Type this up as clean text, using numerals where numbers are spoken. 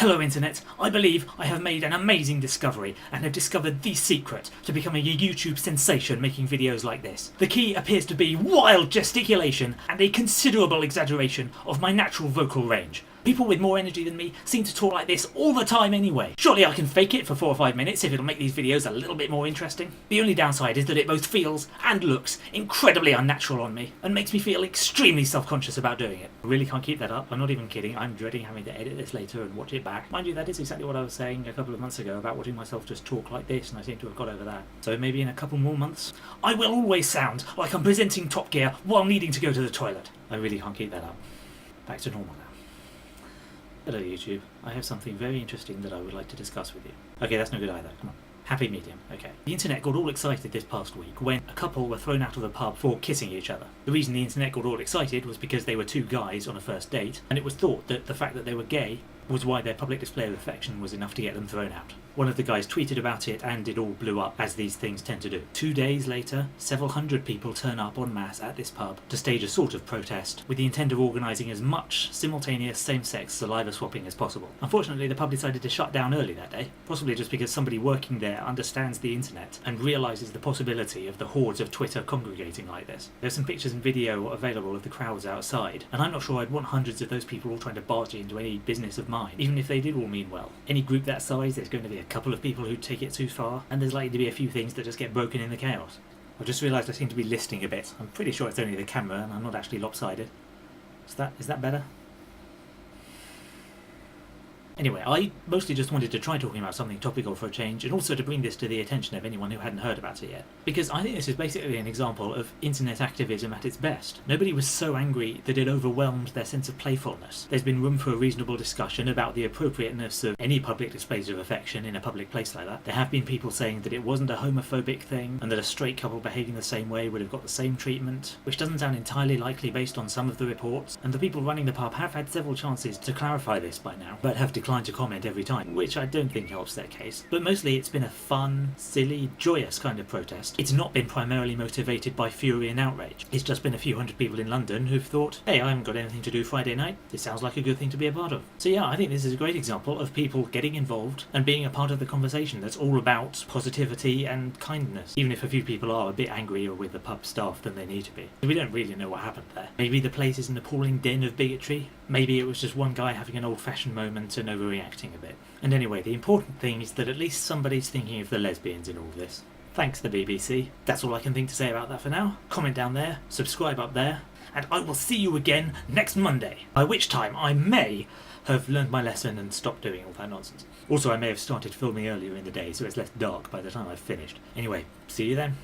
Hello Internet, I believe I have made an amazing discovery and have discovered the secret to becoming a YouTube sensation making videos like this. The key appears to be wild gesticulation and a considerable exaggeration of my natural vocal range. People with more energy than me seem to talk like this all the time anyway. Surely I can fake it for 4 or 5 minutes if it'll make these videos a little bit more interesting. The only downside is that it both feels and looks incredibly unnatural on me and makes me feel extremely self-conscious about doing it. I really can't keep that up, I'm not even kidding. I'm dreading having to edit this later and watch it back. Mind you, that is exactly what I was saying a couple of months ago about watching myself just talk like this, and I seem to have got over that. So maybe in a couple more months, I will always sound like I'm presenting Top Gear while needing to go to the toilet. I really can't keep that up. Back to normal now. Hello YouTube, I have something very interesting that I would like to discuss with you. Okay, that's no good either, come on. Happy medium, okay. The internet got all excited this past week when a couple were thrown out of a pub for kissing each other. The reason the internet got all excited was because they were 2 guys on a first date, and it was thought that the fact that they were gay was why their public display of affection was enough to get them thrown out. One of the guys tweeted about it and it all blew up, as these things tend to do. 2 days later, several hundred people turn up en masse at this pub to stage a sort of protest with the intent of organising as much simultaneous same-sex saliva swapping as possible. Unfortunately, the pub decided to shut down early that day, possibly just because somebody working there understands the internet and realises the possibility of the hordes of Twitter congregating like this. There's some pictures and video available of the crowds outside, and I'm not sure I'd want hundreds of those people all trying to barge into any business of mine, even if they did all mean well. Any group that size, there's going to be a couple of people who take it too far, and there's likely to be a few things that just get broken in the chaos. I've just realised I seem to be listing a bit. I'm pretty sure it's only the camera and I'm not actually lopsided. Is that better? Anyway, I mostly just wanted to try talking about something topical for a change, and also to bring this to the attention of anyone who hadn't heard about it yet. Because I think this is basically an example of internet activism at its best. Nobody was so angry that it overwhelmed their sense of playfulness. There's been room for a reasonable discussion about the appropriateness of any public displays of affection in a public place like that. There have been people saying that it wasn't a homophobic thing, and that a straight couple behaving the same way would have got the same treatment, which doesn't sound entirely likely based on some of the reports, and the people running the pub have had several chances to clarify this by now, but have declined to comment every time, which I don't think helps their case. But mostly it's been a fun, silly, joyous kind of protest. It's not been primarily motivated by fury and outrage. It's just been a few hundred people in London who've thought, hey, I haven't got anything to do Friday night, this sounds like a good thing to be a part of. So yeah, I think this is a great example of people getting involved and being a part of the conversation that's all about positivity and kindness, even if a few people are a bit angrier with the pub staff than they need to be. We don't really know what happened there. Maybe the place is an appalling den of bigotry. Maybe it was just one guy having an old-fashioned moment and overreacting a bit. And anyway, the important thing is that at least somebody's thinking of the lesbians in all this. Thanks, the BBC. That's all I can think to say about that for now. Comment down there, subscribe up there, and I will see you again next Monday, by which time I may have learned my lesson and stopped doing all that nonsense. Also, I may have started filming earlier in the day, so it's less dark by the time I've finished. Anyway, see you then.